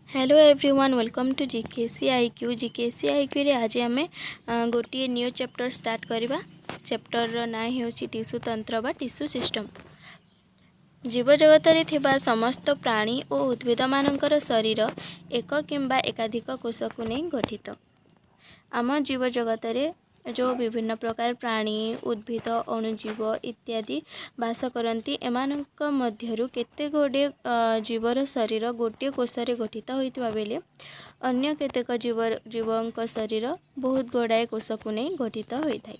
Hello everyone welcome to GKC IQ रे आज आम गोटे न्यू चैप्टर स्टार्ट करवा। चैप्टर ना हो टिश्यू तंत्र बा टिश्यू सिस्टम। जीव जगत रे थिबा समस्त प्राणी और उद्भिद मानकर शरीर एक किंबा एकाधिक कोश को नहीं गठित। आम जीव जगत रे जो विभिन्न प्रकार प्राणी उद्भिद अणुजीव इत्यादि बास करती एमानक मध्यरु केते गुडे जीवर शरीर गोटे कोशरे गठित होइतबा बेले अन्य केतेक जीवक शरीर बहुत गुड़ाए कोश को नहीं गठित होइथाय।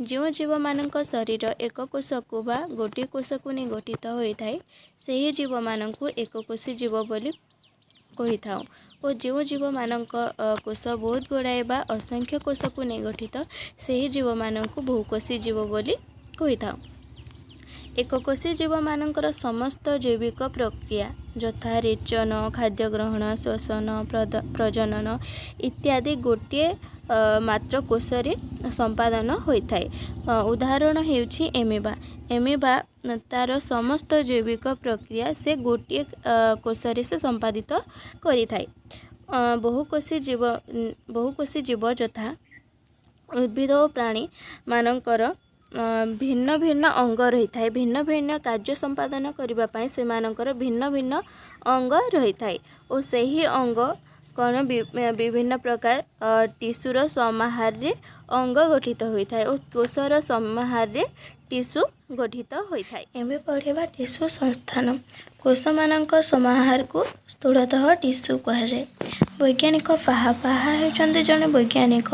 जो जीव मानक शरीर एक कोश को बा गोटे कोश को नहीं गठित होइथाय सेही जीव मानकु एक कोशी जीव बोली कही था। और जो जीव मानक कोश बहुत गुड़ाए बा असंख्य कोश को नहीं गठित से जीव मानक बहुकोशी जीव बोली कही था। एक कोशी जीव मानकर समस्त जैविक प्रक्रिया यथा रेचन खाद्य ग्रहण श्वसन प्रजनन इत्यादि गोटे मात्र कोशरे संपादन होता है। उदाहरण हेउछि एमेबा एमेबा तार समस्त जैविक प्रक्रिया से गोटे कोशरे से संपादित करिथाय। बहुकोशी जीव यथा उद्भिद और प्राणी मानकर भिन्न भिन्न अंग रही है। भिन्न भिन्न कार्य संपादन करने से मानकर भिन्न भिन्न अंग रही है और सही अंग कौन विभिन्न प्रकार टिश्यूर समाहार रे अंग गठित होता है और कोशर समाहार रे टिश्यू गठित होता है। एवं पढ़ा टिश्यू संस्थान कोश मानक समाहार को स्थूलतः टिश्यू कहुए। वैज्ञानिक पाहा होती जड़े वैज्ञानिक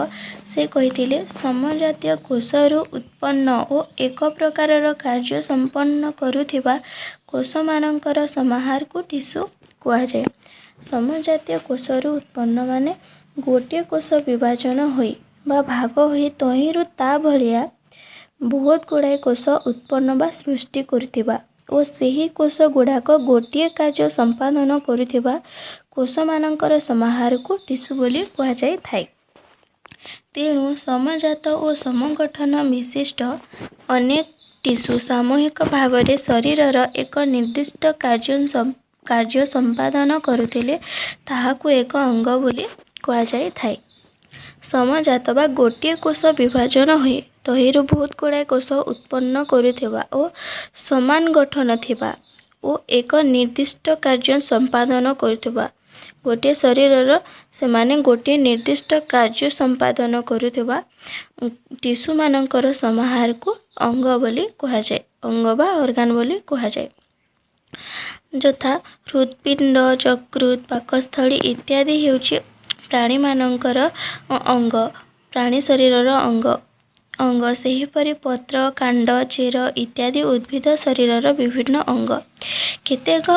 से कही समजातीय कोशरु उत्पन्न और एक प्रकार कार्य संपन्न करुथिबा कोश मानकर समाहार को टिश्यू कहुए। समजातीय कोशरु उत्पन्न माने गोटे कोश विभाजन होई बा भाग होई तहिरु ता भलिया बहुत गुड़ाए कोश उत्पन्न बा सृष्टि करुथिबा और सही कोश गुड़ाक गोटे कार्य संपादन करुथिबा कोश मानकर समाहार को टिश्यू बोली कहा जाय थाए। तेणु समजात और समगठन विशिष्ट अनेक टिश्यू सामूहिक भाव में शरीरर एक निर्दिष्ट कार्य संपादन करुथिले ताहाकु एक अंग बोली कहा जाय थाए। समजात बा गोटे कोश विभाजन हुए तहिरु बहुत गुड़ाए कोश उत्पन्न करुथिबा और समान गठन थिबा और एक निर्दिष्ट कार्य संपादन करुथिबा गोटे शरीरर से माने गोटे निर्दिष्ट कार्य संपादन करुथिबा टिश्यू मानकर समाहार को अंग बोली कहा जाय। अंग बा ऑर्गन बोली कहा जाय। यथा हृदपिंड यकृत पाकस्थली इत्यादि हेउछि प्राणी मानकर अंग प्राणी शरीरर अंग सेहीपरि पत्र कांड चेर इत्यादि उद्भिद शरीरर विभिन्न अंग केतेक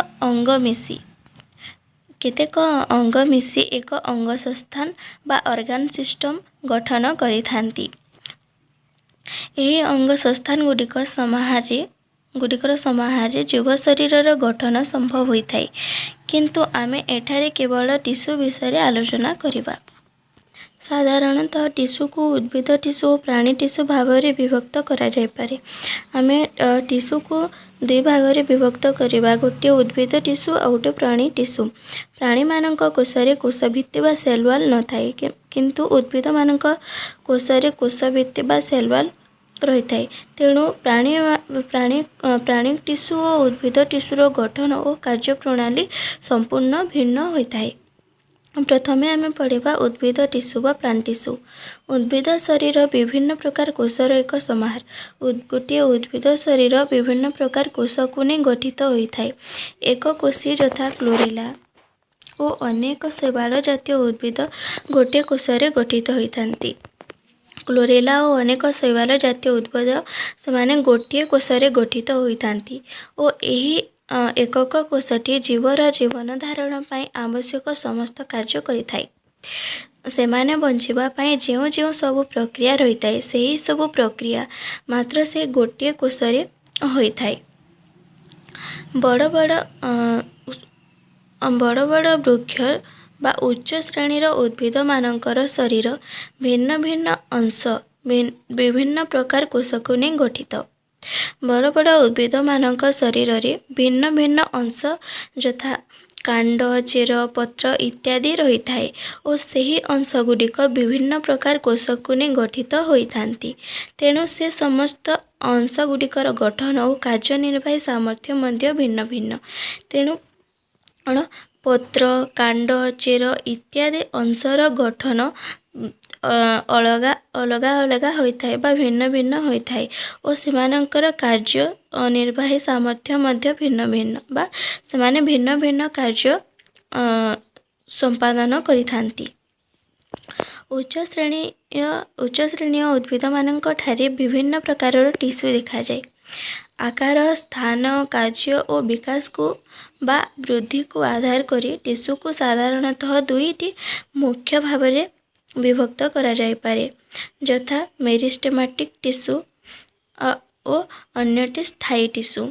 अंग मिसी एक अंग संस्थान बा ऑर्गन सिस्टम गठन करिथांती। एही अंग संस्थान गुड़िकर समाहार जीव शरीरर गठन संभव होता है किंतु आमे एठारे केवल टिश्यू विषय आलोचना करिबा। साधारणतः टिश्यू को उद्भिद टिश्यू और प्राणी टिश्यू भाव में विभक्त करा जाय पारे। आमे टिश्यू को दुई भाग में विभक्त करवा गोटे उद्भिद टिश्यू और गोटे प्राणी टिश्यू। प्राणी मानक कोशरे कोश भित्ति बा सेल वाल न थाए किंतु उद्भिद मानक कोशरे कोश भित्ति बा सेल वाल रही है। तेणु प्राणी टिश्यू और उद्भिद टिश्यूर गठन और कार्यप्रणाली संपूर्ण भिन्न होता है। प्रथमे आमे पढ़िबा उद्भिद टिश्यू बा प्राणी टिश्यू। उद्भिद शरीर विभिन्न प्रकार कोशर एक समाहार। गोटे उद्भिद शरीर विभिन्न प्रकार कोश को नहीं गठित होता है। एक कोशी यथा क्लोरेला और अनेक शैवाल जातीय उद्भिद गोटे कोशरे गठित होइथांती। क्लोरेला और अनेक शैवाल जातीय उद्भिद से गोटे कोशरे गठित होइथांती और यही एकक कोशटी जीवर जीवन धारण पाई आवश्यक समस्त कार्य करिथाय। सेमाने बंचिबा पाई जो जो सब प्रक्रिया रही है सही सब प्रक्रिया मात्र से गोटे कोशरे होइथाय। बड़ बड़ वृक्ष बा उच्च श्रेणीर उद्भिद मानकर शरीर भिन्न भिन्न अंश विभिन्न प्रकार कोश को नहीं गठित। बड़ बड़ उद्भिद मानक शरीर रे भिन्न भिन्न अंश यथा कांड चेर पत्र इत्यादि रही थाए और सही अंशगुड़िक विभिन्न प्रकार कोश को नहीं गठित होइथांती। तेणु से समस्त अंशगुड़िकर गठन और कार्यनिर्वाही सामर्थ्य मध्य भिन्न भिन्न। तेणु कौन पत्र कांड चेर इत्यादि अंशर गठन अलगा अलगा अलगा होता है बा भिन्न भिन्न होता है और सेमानंकर कार्य निर्वाही सामर्थ्य मध्य भिन्न भिन्न बा सेमाने भिन्न भिन्न कार्य संपादन करिथांती। उच्च श्रेणी उद्भिद मानक ठारे विभिन्न प्रकार टिश्यू देखा जाए। आकार स्थान कार्य और विकास को बा वृद्धि को आधार करी टिश्यू को साधारणतः दुईटी मुख्य भाव में विभक्त करा जाय पारे, यथा मेरिस्टेमेटिक टिश्यू और अन्यटी स्थायी टिश्यू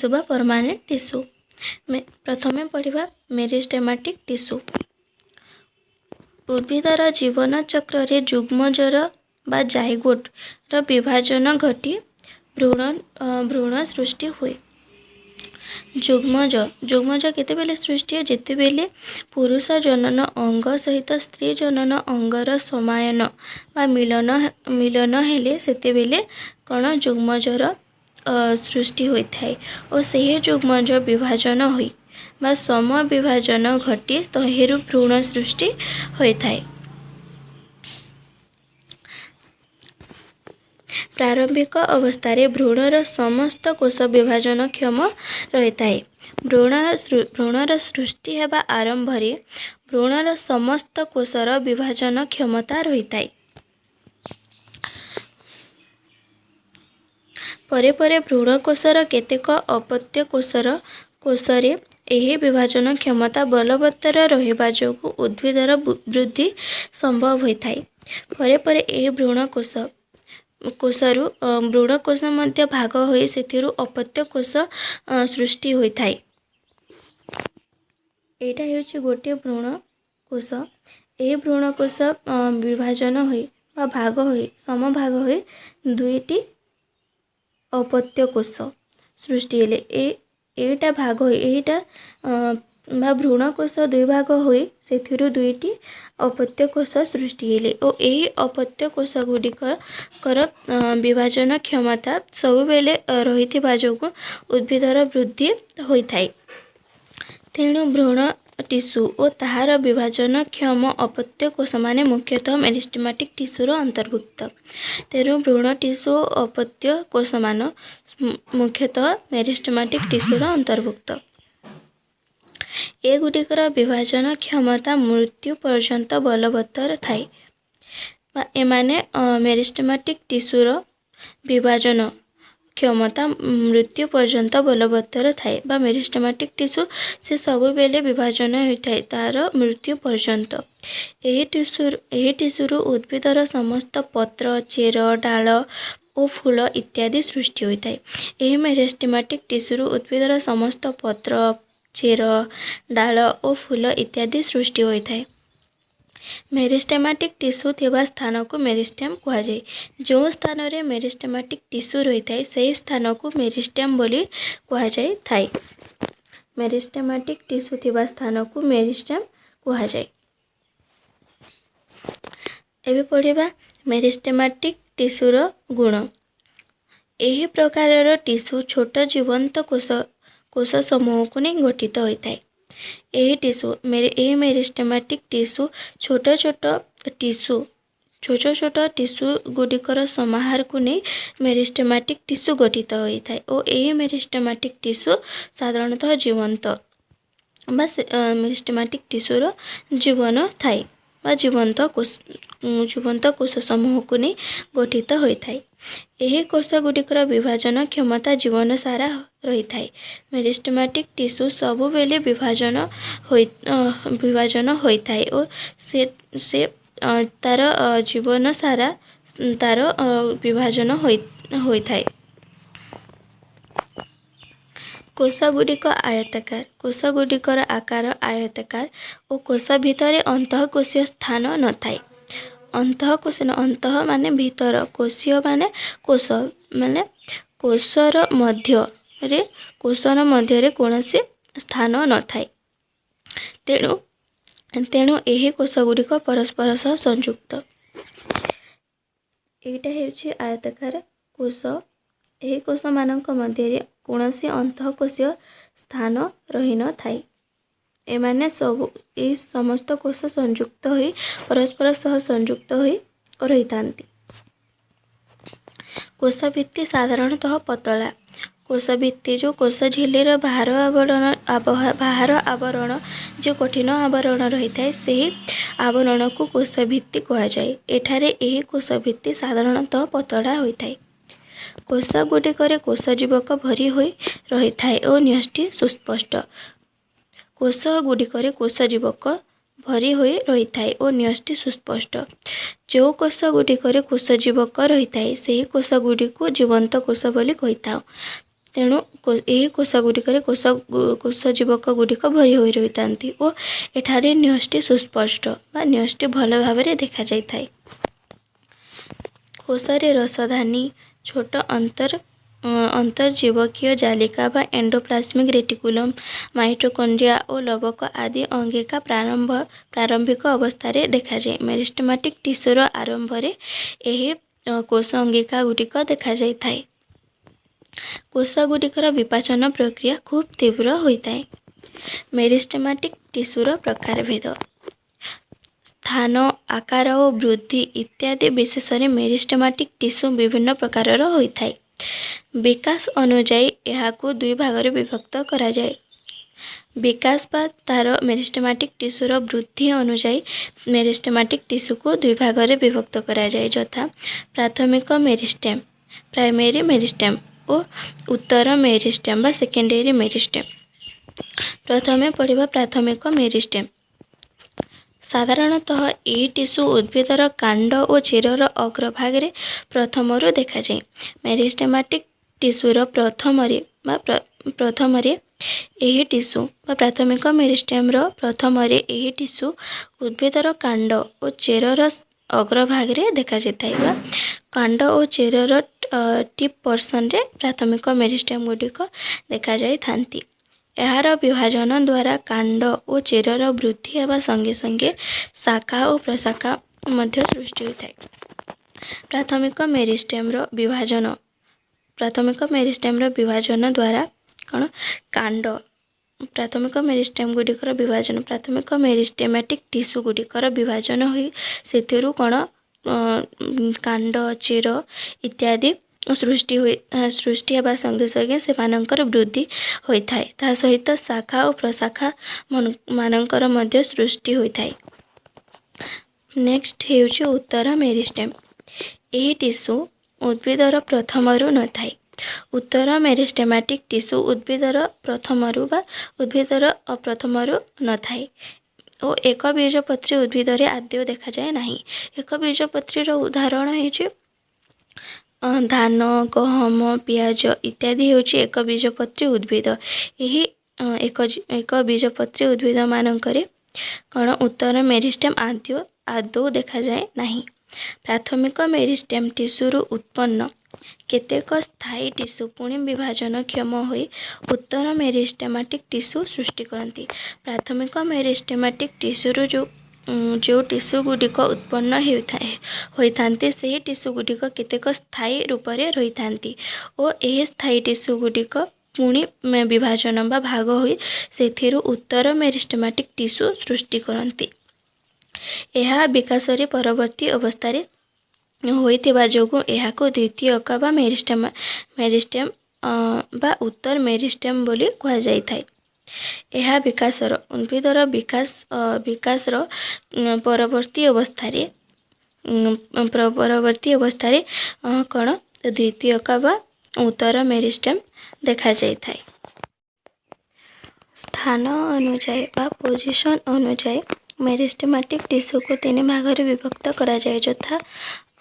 बा परमानेंट टिश्यू। प्रथमे पढ़िबा मेरिस्टेमेटिक टिश्यू। उद्भिदर जीवन चक्र रे जुग्मजर बा जाइगोट र विभाजन घटी भ्रूण सृष्टि हुए। जुग्मज केतेबेले सृष्टि है जेतेबेले पुरुष जनन अंग सहित स्त्री जनन अंगर समायन बा मिलन हेले सेतेबेले कौन जुग्मजर सृष्टि होता है और सही जुग्मज विभाजन होई बा सम विभाजन घटी तहेरु भ्रूण सृष्टि होता है। प्रारंभिक अवस्था भ्रूणर समस्त कोश विभाजन क्षम रहता है। भ्रूणर सृष्टि हेबा आरंभ रे भ्रूणर समस्त कोशर विभाजन क्षमता रहता है। परे परे भ्रूणकोशर केतेक अपत्य कोशरे यही विभाजन क्षमता बलवत्तर रहिबा जोगु उद्भिदर वृद्धि संभव होता है। परे परे यही कोशरु भ्रूणकोश मध्य भाग होई सेथिरु अपत्य कोश सृष्टि होता है। एटा हेउछि गोटे भ्रूणकोश। यही भ्रूणकोश विभाजन होई बा भाग होई समभाग होई दुईटी अपत्य कोश सृष्टि हेले एटा भाग होई एटा बा भ्रूणकोश दुई भाग होई सेथिरु दुईटी अपत्य कोश सृष्टि हेले और यही अपत्य कोश गुड़िकर विभाजन क्षमता सबुबेले रहिथिबा जोगु उद्भिदर वृद्धि होता है। तेणु भ्रूण टिश्यू और ताहार विभाजन क्षम अपत्य कोश माने मुख्यतः मेरिस्टेमेटिक टिश्यूर अंतर्भुक्त। तेणु भ्रूण टिश्यू अपत्य कोश मान मुख्यतः मेरिस्टेमेटिक टिश्यूर अंतर्भुक्त। एगुड़िकर विभाजन क्षमता मृत्यु पर्यंत बलवत्तर थाए। एमाने मेरिस्टेमेटिक टिश्यूर विभाजन क्षमता मृत्यु पर्यंत बलवत्तर थाए बा मेरिस्टेमेटिक टिश्यू से सबु बेले विभाजन होता है तार मृत्यु पर्यंत। यही टिश्यूरु उद्भिदर समस्त पत्र चेर डाल और फूल इत्यादि सृष्टि होता है। यही मेरिस्टेमेटिक टिश्यूरु उद्भिदर समस्त पत्र चेर डाल और फूल इत्यादि सृष्टि होता है। मेरिस्टेमेटिक टिश्यू थिबा स्थान को मेरिस्टेम कहा जाए। जो स्थान रे मेरिस्टेमेटिक टिश्यू रही है सही स्थान को मेरिस्टेम बोली कहा जाए थाए। मेरिस्टेमेटिक टिश्यू थिबा स्थान को मेरिस्टेम कहा जाए। एबे पढ़िबा मेरिस्टेमेटिक टिश्यूर गुण। एही प्रकारर टिश्यू छोट जीवंत कोश समूह को नहीं गठित होता है। यही मेरिस्टेमेटिक टिश्यू छोट छोट टिश्यू गुड़िकर समाहार को नहीं मेरिस्टेमेटिक टिश्यू गठित होता है और यही मेरिस्टेमेटिक टिश्यू साधारणतः जीवंत बा मेरिस्टेमेटिक टिश्यूर जीवन थाए बा जीवंत कोश समूह को नहीं गठित होता है। यही कोश गुड़िकर विभाजन क्षमता जीवन सारा रही है। मेरिस्टेमेटिक टिश्यू सबु बेले विभाजन होता है और से तार जीवन सारा तार विभाजन होता है। कोश गुड़िक आयताकार। कोश गुड़िकर आकार आयताकार और कोश भितर अंतःकोशीय स्थान न थाए। अंतःकोशीय अंतः माने भीतर कोशीय माने कोश माने कोशर मध्य रे कौन सी स्थान न थाए। तेणु तेणु यही कोषगुड़िक परस्पर सह संयुक्त। एटा हेउछि आयताकार कोष। यही कोष मानक मध्य कौनसी अंतःकोशीय स्थान रही न थाए। एमाने सब यही समस्त कोष संयुक्त होई परस्पर सह संयुक्त होई रही थांती। कोष भित्ति साधारणतः पतला। कोष भित्ति जो कोष झिल्लीर बाहर आवरण जो कठिन आवरण रही थाए ସେହି आवरण को कोष भित्ति कहुए। एठारे यही कोष भित्ति साधारणतः पतला होइथाए। कोष गुड़िकरे कोष जीवक भरी होई रही थाए और न्यष्टि सुस्पष्ट। कोष गुड़िकरे कोष जीवक भरी होई रही थाए और न्यष्टि सुस्पष्ट। जो कोष गुड़िकरे कोष जीवक रही थाए ସେହି कोष गुड़िक जीवंत कोष बोली कहिथाउ। तेणु यही कोष गुड़िकरे कोष जीवक गुड़िक भरी होई रही थांती और एठारे न्यष्टि सुस्पष्ट बा न्यष्टि भल भाव देखा जाय थाए। कोषरे रसधानी छोट अंतर्जीवकीय जालिका बा एंडोप्लाज्मिक रेटिकुलम माइटोकॉन्ड्रिया और लवक आदि अंगिका प्रारंभिक अवस्था देखा जाए। मेरिस्टेमेटिक टिश्यूर आरंभ में यही कोष अंगिका गुड़िक देखा जाय थाए। कोष गुड़िकर विपाचन प्रक्रिया खूब तीव्र होता है। मेरिस्टेमेटिक टिश्यूर प्रकार भेद स्थान आकार और वृद्धि इत्यादि विशेष मेरिस्टेमेटिक टिश्यू विभिन्न प्रकार होता है। विकास अनुजाई यहाकू दुई भाग विभक्त करा जाए। विकास बा तार मेरिस्टेमेटिक टिश्यूर वृद्धि अनुजाई मेरिस्टेमेटिक टिश्यू को दुई भाग विभक्त करा जाए, यथा प्राथमिक मेरिस्टेम प्राइमरी मेरिस्टेम और उत्तर मेरिस्टेम बा सेकेंडरी मेरिस्टेम। प्रथमे पढ़िबा प्राथमिक मेरिस्टेम। साधारणतः यह टिश्यू उद्भिदर कांड और चेरर अग्रभाग में प्रथमरु देखा जाए। मेरिस्टेमेटिक टिश्यूर प्रथम यही टिश्यू प्राथमिक मेरिस्टेमर प्रथम यही टिश्यू उद्भिदर कांड और चेरर अग्रभाग में देखा जाए। कांड और चेरर टिप पर्सन रे प्राथमिक मेरिस्टेम गुड़िक देखा जाई थांती। एहार विभाजन द्वारा कांड और चेरर वृद्धि हेबा संगे संगे शाखा और प्रशाखा मध्य सृष्टि होता है। प्राथमिक मेरिस्टेमर विभाजन द्वारा कौन कांड प्राथमिक मेरिस्टेम गुड़िकर विभाजन प्राथमिक मेरिस्टेमेटिक टिश्यू गुड़िकर विभाजन होई सेथिरु कौन कांड चेर इत्यादि सृष्टि हेबा संगे संगे सेमानंकर वृद्धि होता है। ता सहित शाखा और प्रशाखा मानंकर मध्य सृष्टि होता है। नेक्स्ट हेउछि उत्तर मेरिस्टेम। यही टिश्यू उद्भिदर प्रथमरु न थाए। उत्तर मेरिस्टेमेटिक टिश्यू उद्भिदर प्रथमरु बा उद्भिदर प्रथमरु न थाए और एक बीजपत्री उद्भिदरे आद्य देखा जाए नहीं। एक बीजपत्री उदाहरण है धान गहम पियाज इत्यादि होची एक बीजपत्री उद्भिद। यही एक बीजपत्री उद्भिद मानकरे कौन उत्तर मेरिस्टेम आदौ देखा जाए नहीं। प्राथमिक मेरिस्टेम टिश्यूरु उत्पन्न केतेक स्थायी टिश्यू पुणी विभाजन क्षम होई उत्तर मेरिस्टेमेटिक टिश्यू सृष्टि करती। प्राथमिक मेरिस्टेमेटिक टिश्यूरु जो टिश्यू गुड़िक उत्पन्न होइथांती से टिश्यू गुड़िक केतेक स्थायी रूप से रही थांती और यह स्थायी टिश्यू गुड़िक पुणी विभाजन बा भाग होई सेथिरु उत्तर मेरिस्टेमेटिक टिश्यू सृष्टि करती। यह विकास रे परवर्ती अवस्था होइतिबा जोगु एहाको द्वितीयक बा मेरिस्टेम बा उत्तर मेरिस्टेम बोली कहा जाय थाए। यह विकासर उद्भिदर विकासर परवर्ती अवस्था कौन द्वितीयक बा उत्तर मेरिस्टेम देखा जाय थाए। स्थान अनुजाई बा पोजिशन अनुजाई मेरिस्टेमेटिक टिश्यू को तीन भाग में विभक्त करा जाए, यथा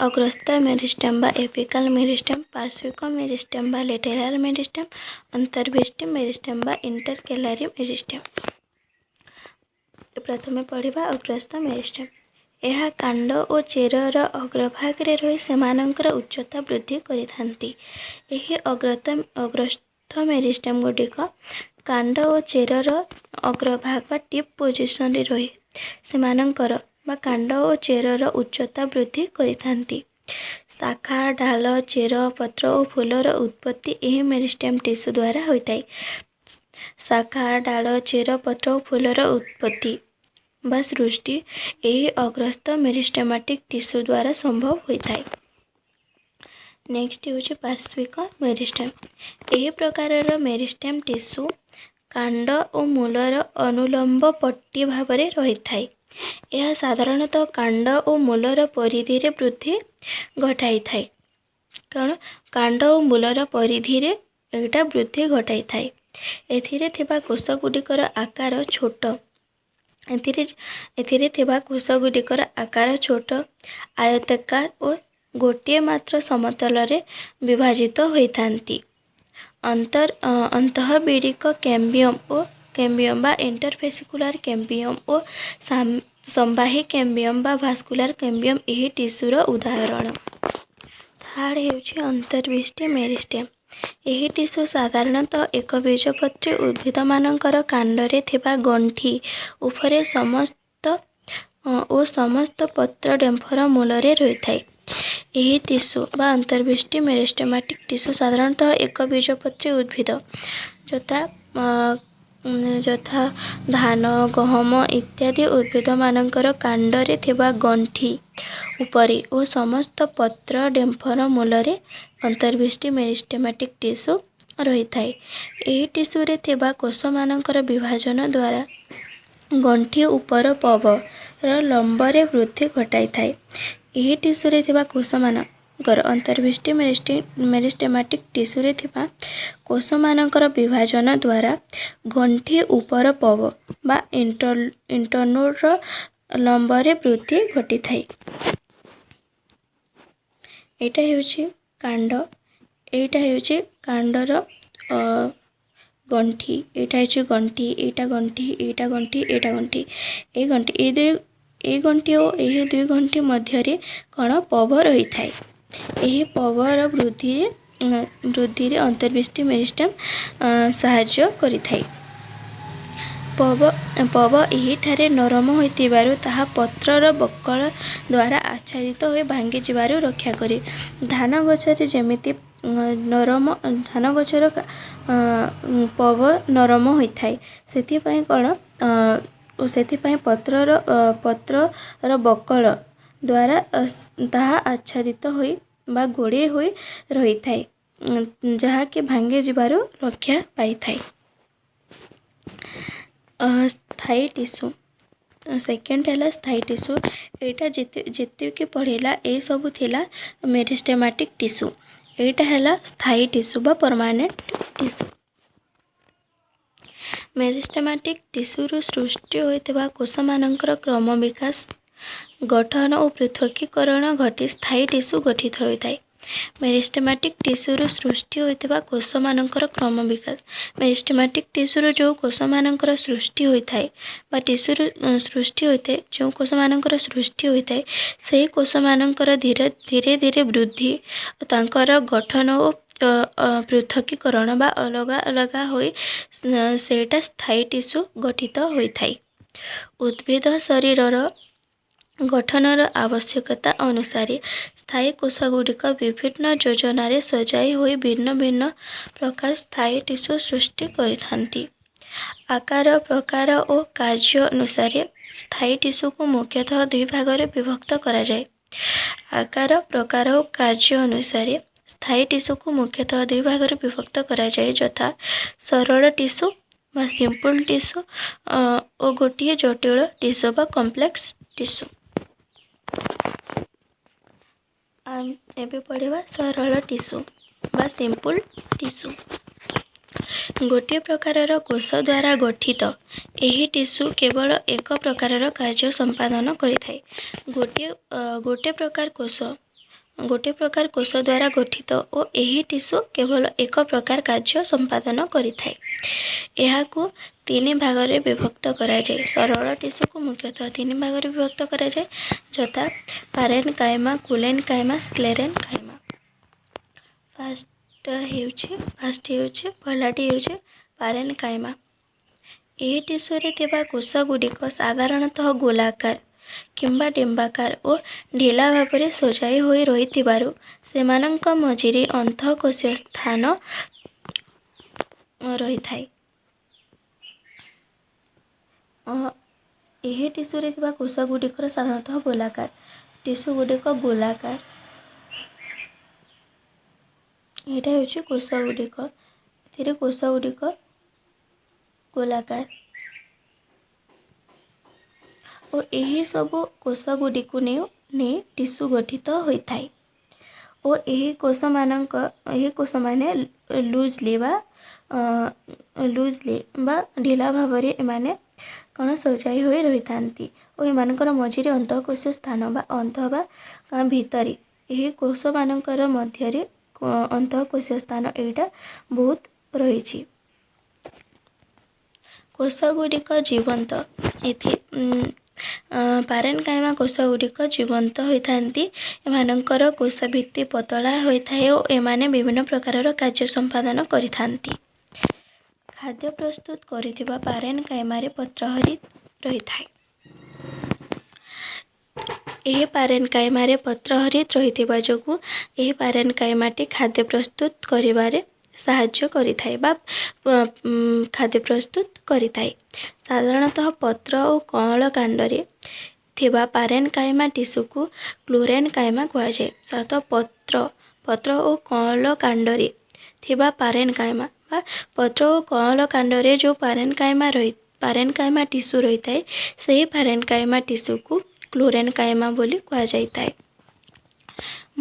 अग्रस्थ मेरिस्टेम बा एपिकल मेरिस्टेम, पार्श्विक मेरिस्टेम बा लेटेराल मेरिस्टेम, अंतर्वेष्टि मेरिस्टेम बा इंटरकेलारी मेरिस्टेम। प्रथमे पढ़िबा अग्रस्थ मेरिस्टेम। यह कांड और चेरर अग्रभाग रे रही सेमानंकर उच्चता वृद्धि करिथांती। यही अग्रस्थ मेरिस्टेम गुड़िक कांड और चेरर अग्रभाग बा टिप पोजिशन रे रहे सेमानंकर बा कांड और चेरर उच्चता वृद्धि करिथांती। शाखा ढाल चेर पत्र और फूलर उत्पत्ति यही मेरिस्टेम टिश्यू द्वारा होता है। शाखा ढाल चेर पत्र और फूलर उत्पत्ति बा सृष्टि यही अग्रस्थ मेरिस्टेमेटिक टिश्यू द्वारा संभव होता है। नेक्स्ट हूँ पार्श्विक मेरिस्टेम। यही प्रकार मेरिस्टेम टिश्यू कांड और मूलर अनुलंब पट्टी भाव में रही है। यह साधारणतः कांड और मूलर परिधि रे वृद्धि घटाई थाए। कारण कांड और मूलर परिधि रे एटा वृद्धि घटाई थाए। एथिरे थिबा कोष गुडिकर आकार छोट एथिरे थिबा कोष गुडिकर आकार छोट आयताकार और गोटे मात्र समतल रे विभाजित होइथांती। अंतःविड़िक कैम्बियम बा इंटरफेसिकुलर कैम्बियम और संवाही कैम्बियम बा भास्कुलर कैम्बियम यही टिश्यूर उदाहरण। थर्ड हेउछि अंतर्विष्टि मेरिस्टेम। यही टिश्यू साधारणतः एक बीजपत्री उद्भिद मानकर कांडरे थिबा गंठी उपरे समस्त पत्र डेम्फर मूलरे रही है। यही टिश्यू बा अंतर्विष्टि मेरिस्टेमेटिक टिश्यू साधारणतः एक बीजपत्री उद्भिद यथा धान गहम इत्यादि उद्भिद मानकर कांडरे थिबा गंठी उपरे और समस्त पत्र डेम्फर मूलरे अंतर्विष्टि मेरिस्टेमेटिक टिश्यू रही है। यही टिश्यू रे थिबा कोष मानकर विभाजन द्वारा गंठी उपर पवर लंबरे वृद्धि घटाई थाए। यही टिश्यू रे थिबा कोष मानकर अंतर्विष्टि मेरिस्टेमेटिक टिश्यू रे थिबा कोष मानकर विभाजन द्वारा गंठी उपर पव बा इंटरनोड लंबरे वृद्धि घटी थाए। एटा हेउछि कांड एटा हेउछि कांडर गंठी एटा हेउछि गंठी एटा गंठी एटा गंठी एटा गंठी ए गंठी ए गंठी और यही दुई गंठी मध्य रे कण पव रही थाए। यही पवर वृद्धि रे अंतर्विष्टि मेरिस्टेम साहाय्य करि थाए। पव यही ठारे नरम होइतिबारु ताहा पत्रर बक्कल द्वारा आच्छादित हो भांगी जिबारु रक्षा करे। धान गछरे जेमिति नरम धान गछर पव नरम होइथाए सेथिपाई कण सेथिपाई पत्रर बक्कल द्वारा ताहा आच्छादित होई बा गोड़े होई रही थाए जहा कि भांगी जिबारु रक्षा पाई थाए। स्थायी टिश्यू सेकेंड है स्थायी टिश्यू। एटा जिते कि पढ़ेला ए सब थिला मेरिस्टेमेटिक टिश्यू। एटा है स्थायी टिश्यू बा परमानेंट टिश्यू। मेरिस्टेमेटिक टिश्यू सृष्टि होइतिबा कोष मानकर क्रम विकास गठन और पृथकीकरण घटी स्थायी टिश्यू गठित होइताए। मेरिस्टेमेटिक टिश्यू सृष्टि होइतिबा कोष मानकर क्रम विकास मेरिस्टेमेटिक टिश्यू जो कोष मानकर सृष्टि होइथाए बा टिश्यू सृष्टि होइते जो कोष मानकर सृष्टि होइथाए से कोष मानकर धीरे धीरे वृद्धि तांकर गठन और पृथकीकरण बा अलग अलग होई सेटा स्थायी टिश्यू गठित होइथाए। उद्भिद शरीरर गठनर आवश्यकता अनुसार स्थायी कोष गुड़िक विभिन्न योजन सजाई होई भिन्न भिन्न प्रकार स्थायी टिश्यू सृष्टि करिथांती। आकार प्रकार और कार्य अनुसार स्थायी टिश्यू को मुख्यतः दुई भाग में विभक्त करा जाए। आकार प्रकार और कार्य अनुसार स्थायी टिश्यू को मुख्यतः दुई भाग में विभक्त करा जाए यथा सरल टिश्यू बा सिंपल टिश्यू और गोटे जटिल टिश्यू बा कॉम्प्लेक्स टिश्यू। एबे पढ़ेबा सरल टिश्यू बा सिंपल टिश्यू। गोटे प्रकारर कोष द्वारा गठित यही टिश्यू केवल एक प्रकारर कार्य संपादन करिथाए। गोटे प्रकार कोष द्वारा गठित और यही टिश्यू केवल एक प्रकार कार्य संपादन करिथाए। एहाकू तीन भाग में विभक्त करा जाए। सरल टिश्यू को मुख्यतः तीन भाग में विभक्त करा जाए यथा पारेनकाइमा कुलेनकाइमा स्क्लेरेनकाइमा। फर्स्ट हेउछि पहलाटी हेउछि ପାରେନକାଇମା। ଏହି ଟିସ୍ୟୁରେ ଥିବା କୋଷଗୁଡ଼ିକ ସାଧାରଣତଃ ଗୋଲାକାର କିମ୍ବା ଡିମ୍ବାକାର ଓ ଢିଲା ଭାବରେ ସଜାଇ ହୋଇ ରହିଥିବାରୁ ସେମାନଙ୍କ ମଝିରେ ଅନ୍ତଃକୋଷୀୟ ସ୍ଥାନ ରହିଥାଏ। ଏହି ଟିସ୍ୟୁରେ ଥିବା କୋଷଗୁଡ଼ିକର ସାଧାରଣତଃ ଗୋଲାକାର। ଟିସ୍ୟୁଗୁଡ଼ିକ ଗୋଲାକାର। ଏଇଟା ହେଉଛି କୋଷଗୁଡ଼ିକ। ଏଥିରେ କୋଷଗୁଡ଼ିକ ଗୋଲାକାର ଓ ଏହି ସବୁ କୋଷଗୁଡ଼ିକୁ ନେଇ ଟିସ୍ୟୁ ଗଠିତ ହୋଇଥାଏ ଓ ଏହି କୋଷମାନେ ଲୁଜଲି ବା ଢିଲା ଭାବରେ ଏମାନେ କ'ଣ ସଜାଇ ହୋଇ ରହିଥାନ୍ତି ଓ ଏମାନଙ୍କର ମଝିରେ ଅନ୍ତଃକୋଷୀୟ ସ୍ଥାନ ବା ଭିତରେ ଏହି କୋଷମାନଙ୍କର ମଧ୍ୟରେ ଅନ୍ତଃକୋଷୀୟ ସ୍ଥାନ ଏଇଟା ବହୁତ ରହିଛି। କୋଷଗୁଡ଼ିକ ଜୀବନ୍ତ। ପାରେନକାଇମା କୋଷଗୁଡ଼ିକ ଜୀବନ୍ତ ହୋଇଥାନ୍ତି। ଏମାନଙ୍କର କୋଷ ଭିତ୍ତି ପତଳା ହୋଇଥାଏ ଓ ଏମାନେ ବିଭିନ୍ନ ପ୍ରକାରର କାର୍ଯ୍ୟ ସମ୍ପାଦନ କରିଥାନ୍ତି। ଖାଦ୍ୟ ପ୍ରସ୍ତୁତ କରିଥିବା ପାରେନକାଇମାରେ ପତ୍ରହରି ରହିଥାଏ। ଏହି ପାରେନକାଇମାରେ ପତ୍ରହରିତ ରହିଥିବା ଯୋଗୁଁ ଏହି ପାରେନକାଇମାଟି ଖାଦ୍ୟ ପ୍ରସ୍ତୁତ କରିବାରେ ସାହାଯ୍ୟ କରିଥାଏ ବା ଖାଦ୍ୟ ପ୍ରସ୍ତୁତ କରିଥାଏ। ସାଧାରଣତଃ ପତ୍ର ଓ କଅଁଳ କାଣ୍ଡରେ ଥିବା ପାରେନକାଇମା ଟିସ୍ୟୁକୁ କ୍ଲୋରେନକାଇମା କୁହାଯାଏ। ସାଧାରଣତଃ ପତ୍ର ଓ କଅଁଳ କାଣ୍ଡରେ ଥିବା ପାରେନକାଇମା ବା ପତ୍ର ଓ କଅଁଳ କାଣ୍ଡରେ ଯେଉଁ ପାରେନକାଇମା ଟିସ୍ୟୁ ରହିଥାଏ ସେହି ପାରେନକାଇମା ଟିସ୍ୟୁକୁ କ୍ଲୋରେନକାଇମା ବୋଲି କୁହାଯାଇଥାଏ।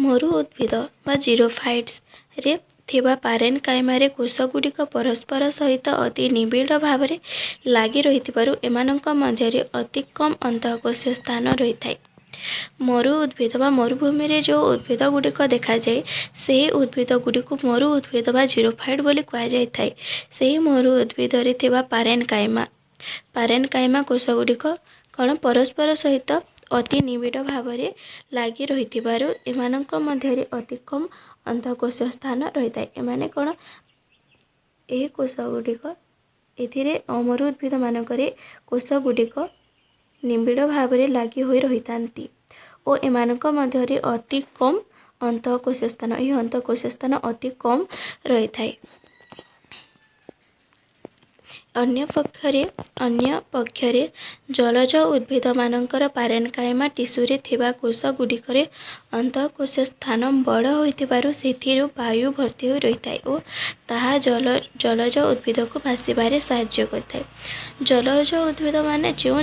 ମରୁ ଉଦ୍ଭିଦ ବା ଜିରୋଫାଇଟ୍ସରେ ଥିବା ପାରେନକାଇମାରେ କୋଷଗୁଡ଼ିକ ପରସ୍ପର ସହିତ ଅତି ନିବିଡ଼ ଭାବରେ ଲାଗି ରହିଥିବାରୁ ଏମାନଙ୍କ ମଧ୍ୟରେ ଅତି କମ୍ ଅନ୍ତଃକୋଷୀୟ ସ୍ଥାନ ରହିଥାଏ। ମରୁ ଉଦ୍ଭିଦ ବା ମରୁଭୂମିରେ ଯେଉଁ ଉଦ୍ଭିଦ ଗୁଡ଼ିକ ଦେଖାଯାଏ ସେହି ଉଦ୍ଭିଦ ଗୁଡ଼ିକୁ ମରୁ ଉଦ୍ଭିଦ ବା ଜିରୋଫାଇଟ୍ ବୋଲି କୁହାଯାଇଥାଏ। ସେହି ମରୁ ଉଦ୍ଭିଦରେ ଥିବା ପାରେନକାଇମା କୋଷଗୁଡ଼ିକ କ'ଣ ପରସ୍ପର ସହିତ ଅତି ନିବିଡ଼ ଭାବରେ ଲାଗି ରହିଥିବାରୁ ଏମାନଙ୍କ ମଧ୍ୟରେ ଅତି କମ୍ ଅନ୍ତଃକୋଷୀୟ ସ୍ଥାନ ରହିଥାଏ। ଏମାନେ କ'ଣ ଏହି କୋଷଗୁଡ଼ିକ ଏଥିରେ ମରୁ ଉଦ୍ଭିଦମାନଙ୍କରେ କୋଷଗୁଡ଼ିକ ନିବିଡ଼ ଭାବରେ ଲାଗି ହୋଇ ରହିଥାନ୍ତି ଓ ଏମାନଙ୍କ ମଧ୍ୟରେ ଅତି କମ୍ ଅନ୍ତଃକୋଷୀୟ ସ୍ଥାନ ଏହି ଅନ୍ତଃକୋଷୀୟ ସ୍ଥାନ ଅତି କମ୍ ରହିଥାଏ। ଅନ୍ୟ ପକ୍ଷରେ ଜଳଜ ଉଦ୍ଭିଦମାନଙ୍କର ପାରେନକାଇମା ଟିସ୍ୟୁରେ ଥିବା କୋଷଗୁଡ଼ିକରେ ଅନ୍ତଃକୋଷୀୟ ସ୍ଥାନ ବଡ଼ ହୋଇଥିବାରୁ ସେଥିରୁ ବାୟୁ ଭର୍ତ୍ତି ହୋଇ ରହିଥାଏ ଓ ତାହା ଜଳଜ ଉଦ୍ଭିଦକୁ ଭାସିବାରେ ସାହାଯ୍ୟ କରିଥାଏ। ଜଳଜ ଉଦ୍ଭିଦମାନେ ଯେଉଁ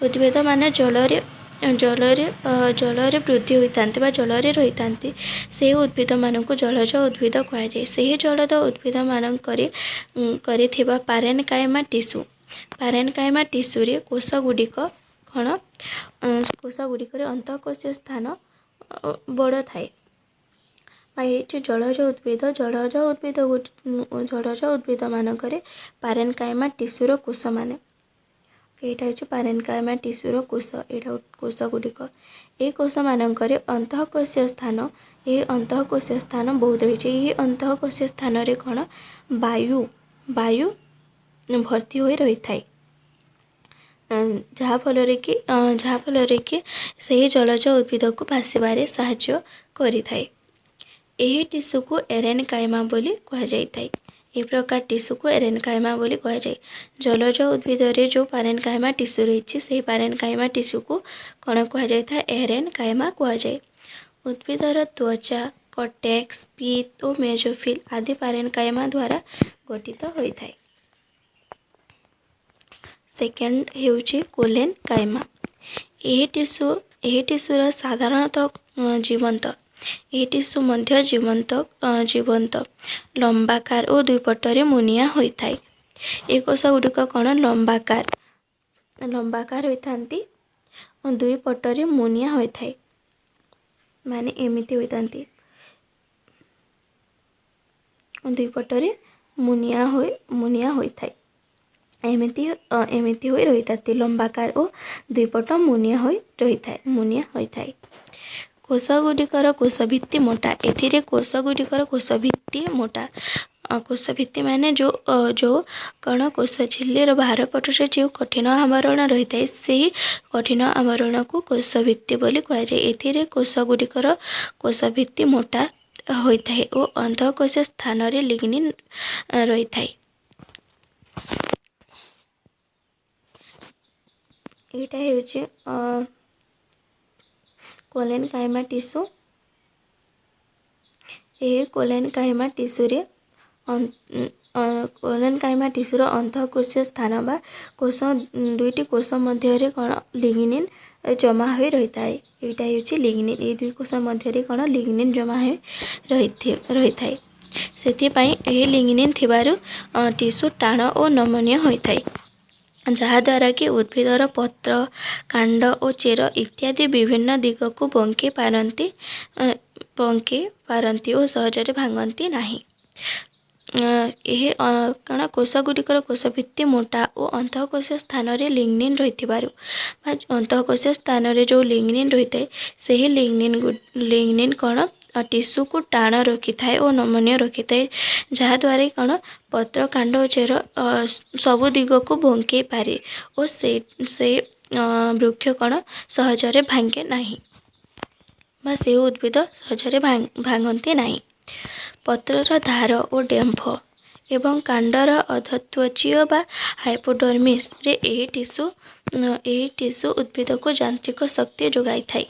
ଉଦ୍ଭିଦମାନେ ଜଳରେ ବୃଦ୍ଧି ହୋଇଥାନ୍ତି ବା ଜଳରେ ରହିଥାନ୍ତି ସେହି ଉଦ୍ଭିଦମାନଙ୍କୁ ଜଳଜ ଉଦ୍ଭିଦ କୁହାଯାଏ। ସେହି ଜଳଜ ଉଦ୍ଭିଦମାନଙ୍କରେ ଥିବା ପାରେନକାଇମା ଟିସ୍ୟୁରେ କୋଷଗୁଡ଼ିକରେ ଅନ୍ତଃକୋଷୀୟ ସ୍ଥାନ ବଡ଼ ଥାଏ। ଏଇଠି ଜଳଜ ଉଦ୍ଭିଦମାନଙ୍କରେ ପାରେନକାଇମା ଟିସ୍ୟୁର କୋଷମାନେ ଏଇଟା ହେଉଛି ପାରେନକାଇମା ଟିସ୍ୟୁର କୋଷଗୁଡ଼ିକ। ଏହି କୋଷମାନଙ୍କରେ ଅନ୍ତଃକୋଷୀୟ ସ୍ଥାନ ବହୁତ ରହିଛି। ଏହି ଅନ୍ତଃକୋଷୀୟ ସ୍ଥାନରେ କ'ଣ ବାୟୁ ଭର୍ତ୍ତି ହୋଇ ରହିଥାଏ ଯାହାଫଳରେ କି ସେହି ଜଳଜ ଉଦ୍ଭିଦକୁ ଭାସିବାରେ ସାହାଯ୍ୟ କରିଥାଏ। ଏହି ଟିସ୍ୟୁକୁ ଏରେନକାଇମା ବୋଲି କୁହାଯାଇଥାଏ। ଏହି ପ୍ରକାର ଟିସ୍ୟୁକୁ ଏରେନକାଇମା ବୋଲି କୁହାଯାଏ। ଜଳଜ ଉଦ୍ଭିଦରେ ଯେଉଁ ପାରେନକାଇମା ଟିସ୍ୟୁ ରହିଛି ସେହି ପାରେନକାଇମା ଟିସ୍ୟୁକୁ କ'ଣ କୁହାଯାଇଥାଏ ଏରେନକାଇମା କୁହାଯାଏ। ଉଦ୍ଭିଦର ତ୍ୱଚା, କର୍ଟେକ୍ସ, ପିତ୍ ଓ ମେସୋଫିଲ୍ ଆଦି ପାରେନକାଇମା ଦ୍ୱାରା ଗଠିତ ହୋଇଥାଏ। ସେକେଣ୍ଡ ହେଉଛି କୋଲେନକାଇମା। ଏହି ଟିସ୍ୟୁର ସାଧାରଣତଃ ଜୀବନ୍ତ। ଏହି ଟିସ୍ୟୁ ମଧ୍ୟ ଜୀବନ୍ତ ଲମ୍ବାକାର ଓ ଦୁଇ ପଟରେ ମୁନିଆ ହୋଇଥାଏ। ଏହି କୋଷଗୁଡ଼ିକ କ'ଣ ଲମ୍ବାକାର ହୋଇଥାନ୍ତି ଓ ଦୁଇ ପଟରେ ମୁନିଆ ହୋଇଥାଏ। ମାନେ ଏମିତି ହୋଇଥାନ୍ତି ଦୁଇ ପଟରେ ମୁନିଆ ହୋଇଥାଏ। ଏମିତି ହୋଇ ରହିଥାନ୍ତି ଲମ୍ବାକାର ଓ ଦୁଇ ପଟ ମୁନିଆ ହୋଇଥାଏ। କୋଷଗୁଡ଼ିକର କୋଷ ଭିତ୍ତି ମୋଟା। ଏଥିରେ କୋଷଗୁଡ଼ିକର କୋଷ ଭିତ୍ତି ମୋଟା। कोष भित्ति माने जो जो कण कोष झिल्लीर बाहर पटरे जो कठिन आवरण रही है से कठिन आवरण को कोष भित्ति बोली कहुए। एथिरे कोष गुड़िकर कोष भित्ति मोटा होता है और अंतःकोश स्थान रे लिग्निन रही है। एटा हेउची कोलेनकाइमा टिश्यू। ए कोलेनकाइमा टिश्यू रे कोलेनकाइमा टिश्यूर अंतःकोशीय स्थान बा कोष दुईटी कोष मध्य कौन लिग्निन जमा हो रही है। यहाँ हूँ लिग्निन ये दुई कोष मध्य कौन लिग्निन जमा हो रही है। से लिग्निन थिबारु टिश्यू टाण और नमनीय होता है जहाद्वारा कि उद्भिदर पत्र कांड और चेर इत्यादि विभिन्न दिग को बंके पारती और सहजरे भांगती नहीं। यह कण कोष गुड़िकर कोष भित्ति मोटा और अंतःकोश स्थान रे लिग्निन रही अंतःकोश स्थान रे जो लिग्निन रही है से लिग्निन कण टिश्यू को टाण रखी थाए और नमनीय रखी थाए जहाद्वारा कौन पत्र कांड और चेर सबु दिग को बंके पारे और से वृक्ष कौन सहजरे भांगे नहीं बा से उद्भिद सहजरे भांगती नहीं। पत्रर धार और डेम्फ एवं कांडर अधत्वचीय बा हाइपोडर्मिस रे यही टिश्यू उद्भिद को यांत्रिक शक्ति जोगाई थाए।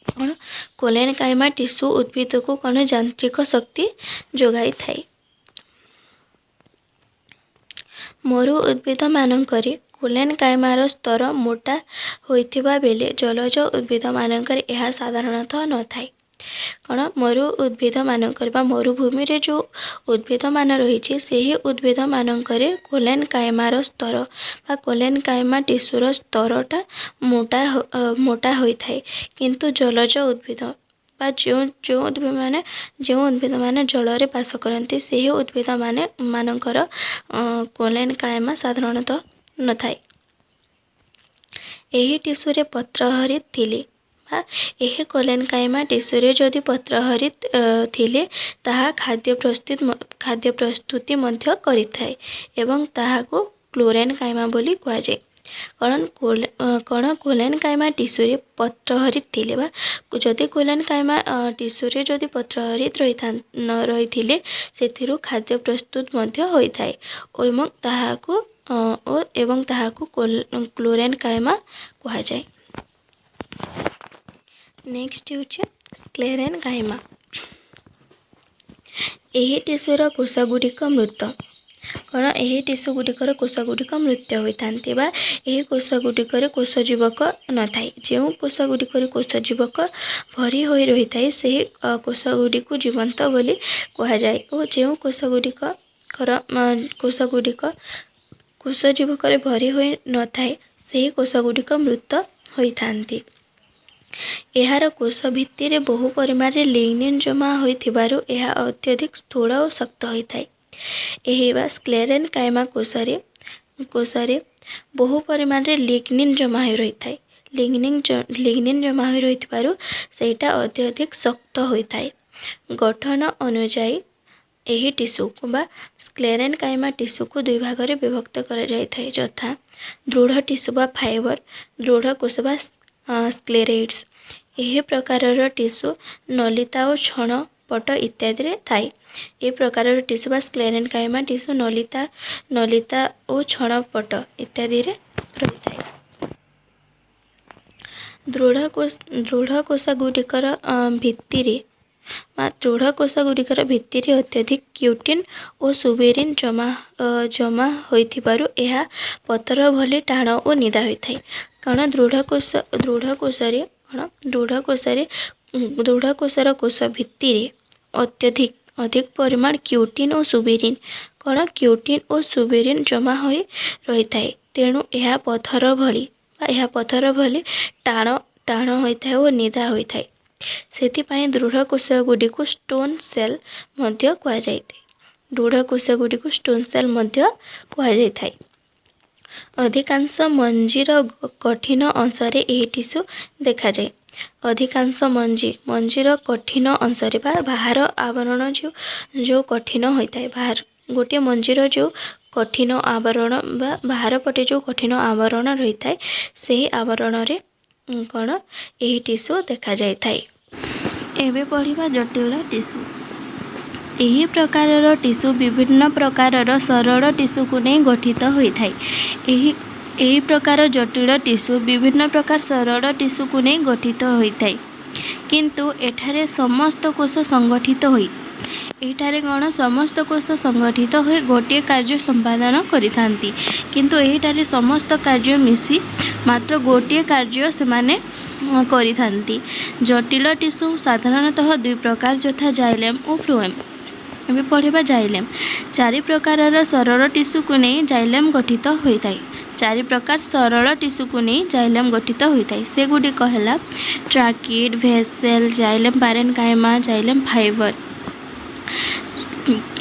कौन कोलेनकाइमा टिश्यू उद्भिद को कौन यांत्रिक शक्ति जोगाई थाए। मरु उद्भिद मानकरे कोलेनकाइमार स्तर मोटा होइथिबा बेले जलज उद्भिद मानकरे यह साधारणतः न थाए। कौन मरु उद्भिद मानकर बा मरुभूमि रे जो उद्भिद मान रही से उद्भिद मानकरे कोलेनकाइमार स्तर बा कोलेनकाइमा टिश्यूर स्तरटा मोटा होता है किंतु जलज उद्भिद बा जो उद्भिद माने जल रे बास करती से उद्भिद मानकर कोलेनकाइमा साधारणतः न थाए। एही टिश्यू रे पत्रहरित थिले यह कोलेनकाइमा टिश्यू रे जदि पत्रहरित थिले ताहा खाद्य प्रस्तुति मध्य करिथाए एवं ताहाको क्लोरेनकाइमा बोली कहुए। कौन कोलेनकाइमा टिश्यू रे पत्रहरित थिले बा जदि कोलेनकाइमा टिश्यू रे जदि पत्रहरित रही थिले सेथिरु खाद्य प्रस्तुत मध्य होइथाए एवं ताहाको क्लोरेनकाइमा कहुए। नेक्स्ट हूँ स्क्लेरेनकाइमा। यही टिश्यूर कोष गुड़िक मृत कौन यही टिश्यू गुड़िकर कोष गुड़िक मृत होता यही कोष गुड़िकर कोषजीवक न थाए। जो कोष गुड़िकर कोषजीवक भरी हो रही है से कोष गुड़िक जीवंत बोली कहुए और जो कोष गुड़िक कोषजीवक भरी हो न थाए से कोष गुड़िक मृत होता। यार कोष भित्ति रे बहु परिमाण रे लिग्निन जमा होइथिबारु यह अत्यधिक स्थूल और शक्त होता है। यही बा स्क्लेरेनकाइमा कोष रे बहु परिमाण रे लिग्निन जमा हो रही है। लिग्निन जमा हो रही सेटा अत्यधिक शक्त होता है। गठन अनुଯାयी यही टिश्यू को बा स्क्लेरेनकाइमा टिश्यू को दुई भाग में विभक्त करा जायथाय यथा दृढ़ टिश्यू बा फाइबर दृढ़ कोष बा स्क्लेरेट्स। यह प्रकार टिश्यू नलिता और क्षण पट इत्यादि थाए। ए प्रकार टिश्यू बा स्क्लेरेनकाइमा टिश्यू नलिता और क्षण पट इत्यादि रही थाए। दृढ़ कोष गुड़िकर भित्ति दृढ़ कोष गुड़िकर भित्ति अत्यधिक क्यूटिन और सुबेरिन जमा होइथिबारु यह पतर भली टाण और निदा होता है। कारण दृढ़ कोषर कोष भित्ति अधिक परिमाण क्यूटिन और सुबेरिन क्यूटिन और सुबेरिन जमा हो रही है। तेणु यह पथर भली टाण होता है और निदा होता है। सेथिपाई दृढ़ कोष गुड़ी को स्टोन सेल मध्य कहुए। दृढ़ कोष गुड़ी को स्टोन सेल मध्य कहुए। अधिकांश मंजीर कठिन अंश रे यह टिश्यू देखा जाए। अधिकांश मंजीर कठिन अंशरे बाहर आवरण जो कठिन होता है बाहर गोटे मंजीर जो कठिन आवरण बाहर पटे जो कठिन आवरण रही है से आवरण रे कौन यही टिश्यू देखा जाए। एबे पढ़िबा जटिल टिश्यू। यही प्रकार टिश्यू विभिन्न प्रकार सरल टिश्यू को नहीं गठित होता है। यही प्रकार जटिल टिश्यू विभिन्न प्रकार सरल टिश्यू को नहीं गठित होता है किंतु एठारे समस्त कोष संगठित होई एठारे कौन समस्त कोष संगठित हो गोटे कार्य संपादन करिथांती किंतु एठारे समस्त कार्य मिसी मात्र गोटे कार्य सेमाने करिथांती। जटिल टिश्यू साधारणतः दुई प्रकार यथा जाइलेम और फ्लोएम। एबे पढ़िबा जाइलेम। चारि प्रकार सरल टिश्यू को नहीं जाइलेम गठित होता है। चारि प्रकार सरल टिश्यू को नहीं जाइलेम गठित होता है से गुड़िक है ट्राकिड भेसेल जाइलेम पारेनकाइमा जाइलेम फाइबर।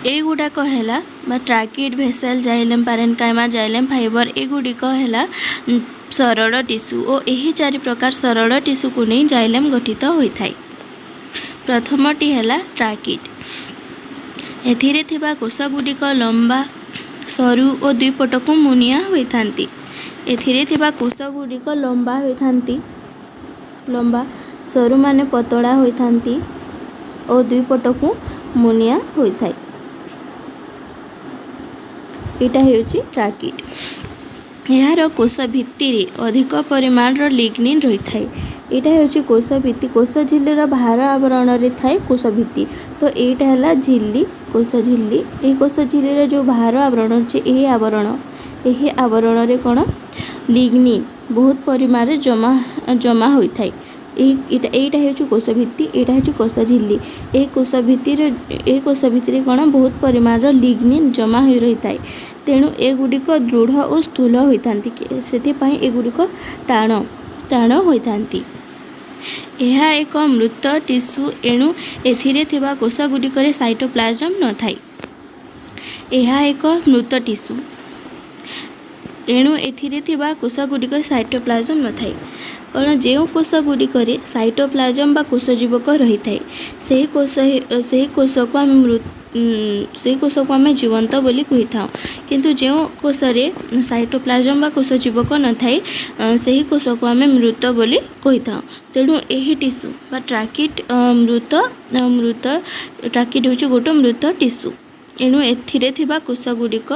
एगुड़ाक है ट्राकिड भेसेल जाइलेम पारेनकाइमा जाइलेम फाइबर एगुड़िक है सरल टिश्यू और यही चारि प्रकार सरल टिश्यू को नहीं जाइलेम गठित होता है। प्रथमटी है ट्राकिड। एथिरे थिबा कोषगुड़िक लंबा सरू और दुई पटक मुनिया होइथांती। एथिरे थिबा कोषगुड़िक लंबा होइथांती लंबा सरू माने पतला होइथांती और दुई पटक मुनिया होइथाय। एटा हेउची ट्राकिड। यार कोष भित्तिरे अधिक परिमाण लिग्निन रही थाए। एटा हेउची कोष भित्ति कोष झिल्लीर बाहर आवरण रे थाए कोष भित्ति तो एटा हला झिल्ली कोष झिल्ली ए कोष झिल्लीर जो बाहर आवरण अछि एही आवरण रे कोन लिग्निन बहुत परिमाण रे जमा होई थाए। एटा हेउची कोष भित्ति एटा हेउची कोष झिल्ली ए कोष भित्तिरे कोन बहुत परिमाण रो लिग्निन जमा होई रही थाए तेणु एगुड़िक दृढ़ और स्थूल होइथांती सेथिपाई एगुड़िक टाण होइथांती। यह एक मृत टिश्यू एणु एथिरे थिबा कोषगुड़िक साइटोप्लाज्म न थाए। यह एक मृत टिश्यू एणु एथिरे थिबा कोषगुड़िक साइटोप्लाज्म न थाए कारण जो कोषगुड़िक साइटोप्लाज्म बा कोषजीवक रही थाए से कोष को आम जीवंत बोली कही था किंतु जो कोष साइटोप्लाज्म बा कोषजीवक न थाए से कोष को आम मृत बोली कही था तेणु यही टिश्यू बा ट्राकिड मृत ट्राकिड होची गोटे मृत टिश्यू एणु एथिरे थिबा कोषगुड़िक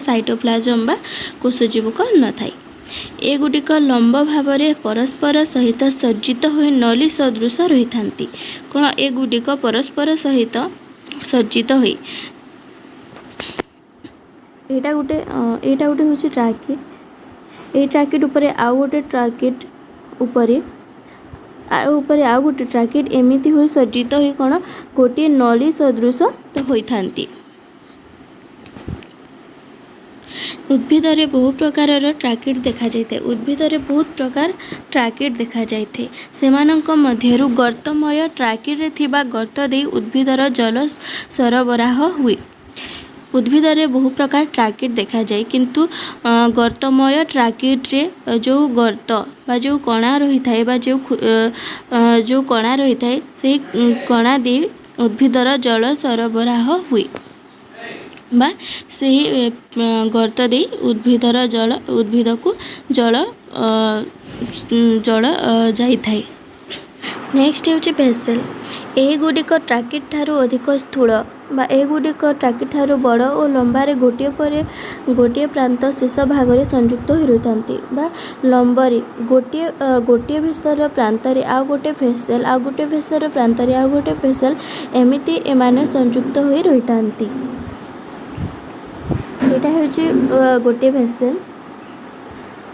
साइटोप्लाज्म बा कोषजीवक न थाए। एगुड़िक लंब भाव में परस्पर सहित सज्जित हो नली सदृश रही थांती कौन एगुड़िक परस्पर सहित सज्जित हो एटा गोटे होची ट्राकिड। ए ट्राकिड उपरे आउ गोटे ट्राकिड उपरे आउ गोटे ट्राकिड एमिति हो सज्जित हो कौन गोटे नली सदृश होई थांती। उद्भिद रे बहु प्रकार ट्राकिड देखा जाए। उद्भिद रे बहुत प्रकार ट्राकिड देखा जाए सेमानंक मध्यरु गर्तमय ट्राकिड रे थिबा गर्त दे उद्भिदर जल सरबराह हुए। उद्भिद रे बहु प्रकार ट्राकिड देखा जाए किंतु गर्तमय ट्राकिड रे जो गर्त बा जो कणा रही थाए बा जो कणा रही थाए से कणा दे उद्भिदर जल सरबराह हुए बा से गर्त दे उद्भिद को जल जाई थाए। नेक्स्ट होची भेसेल। एगुड़िक ट्राकिड ठारू अधिक स्थूल बा एगुड़िक ट्राकिड ठारू बड़ और लंबारे गोटे प्रांत शेष भाग में संयुक्त हो रही बा लंबरे गोटे भेसर प्रांत आउ गोटे भेसेल आउ गोटे भेसर प्रांत आउ गोटे भेसेल एमिति एमाने संयुक्त हो रही। एटा होची गोटे भेसेल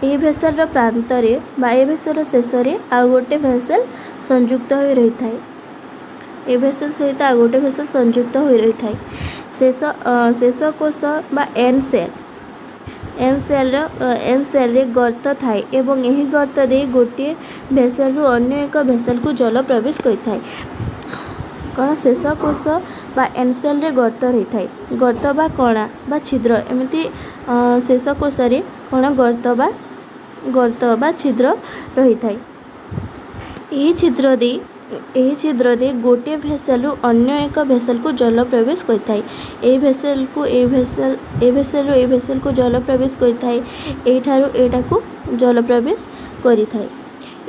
ए भेसेल प्रांतरे बा ए भेसेल शेष आउ गोटे भेसेल संयुक्त हो रही थाए। ए भेसेल सहित आउ गोटे भेसेल संयुक्त हो रही थाए। शेष कोष बा एन सेल रे गर्त थाए एवं यही गर्त दे गोटे भेसेल रु अन्य एक भेसेल को जल प्रवेश करिथाए कौन शेष कोष बा एन सेल रे गर्त रही थाए। गर्त बा कणा बा छिद्र एमिति शेष कोष रे कौन गर्त बा छिद्र रही थाए। ଏହି छिद्र दे गोटे भेसेल अन्य एक भेसेल को जल प्रवेश करता है। ए भेसेल को जल प्रवेश करता है। एटा को जल प्रवेश करता है।